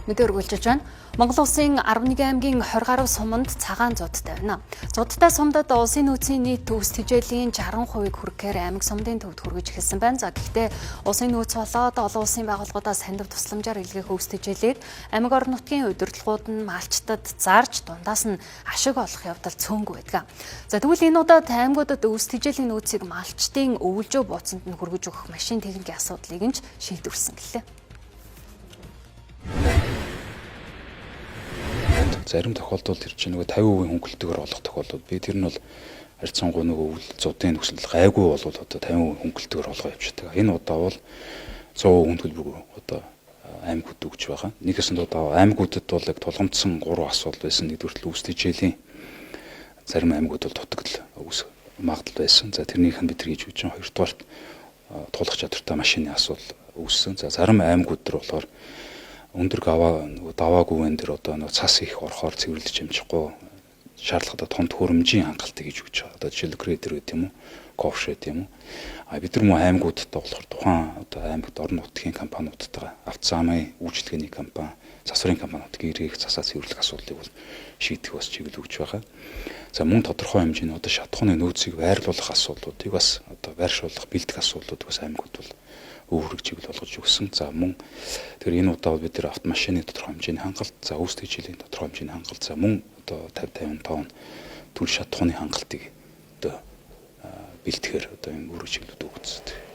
Мэдээ өргүүлж байна. Монгол Улсын 11 аймгийн 20 гаруй суманд цагаан зуудтай байна. Зуудтай сумдад улсын нөөцийн нийт төвс тэжээлийн 60% хүрэхээр аймаг сумдын төвд хүргэж эхэлсэн байна. За гэхдээ улсын нөөц болоод олон улсын байгууллагуудаас сандав тусламжаар илгээх өвс тэжээлээд аймаг орон нутгийн удирдлагууд нь малчтад зарж дундаас нь ашиг олох явдал цөөнгүй байдаг. За тэгвэл энэ удаад аймагуудад өвс тэжээлийн нөөцийг малчтын өвөлжөө бууцанд нь хүргэж өгөх машин техникийн асуудлыг нь шийдвэрлсэн гэлээ. Зарим тохиолдолд тэр чинь нөгөө 50% хөнгөлөлтөөр олох тохиолдол. Би тэр нь бол харьцангуй нөгөө өвөл зуудын нөхцөл гайгүй бол одоо 50% хөнгөлөлтөөр олгоо явчихдаг. Энэ удаа бол 100% хөнгөлбөр одоо аймагуд өгч байгаа. Нэгээс нь одоо аймагуудад бол яг тулгамдсан 3 асуудал байсан. Нэгдүгээр нь өвс тэжээлийн зарим аймагуд бол дутагдал өвс магадлал байсан. За тэрнийх нь бид нар хийж өгч байгаа. Хоёрдугаарт тулах чадвартай машины асуудал үүссэн. За зарим аймагуд төр болохоор өндөр даваагүй вэн дээр одоо цас их орохоор цэвэрлэж амжихгүй шаардлагатай тоног хөрөмжийн хангалтыг хийж өгч байгаа. Одоо жишээл грейдер гэдэг юм уу, ковшэ гэдэг юм уу. Бид нар мөн аймагуудтай болохоор тухайн одоо аймагт орон нутгийн компаниудтайгаа автозамын үйлчилгээний компани, засварын компаниудын эргээх засаа цэвэрлэх асуудлыг бол шийдэх бас чиглэл өгч байгаа. За мөн тодорхой хэмжээний одоо шатхууны нөөцийг байрлуулах асуудлуудыг бас одоо байршуулах, бэлдэх асуудлууд бас аймагуд бол өөрөг чиглэл болгож өгсөн. За мөн тэр энэ удаа бид нар автомашины тодорхой хэмжээний хангалт, за өвс тэжээлийн тодорхой хэмжээний хангалт, за мөн одоо 50-55 түл шатхууны хангалтыг одоо бэлтгэхээр одоо энэ өөрөг чиглэлд өгсөн.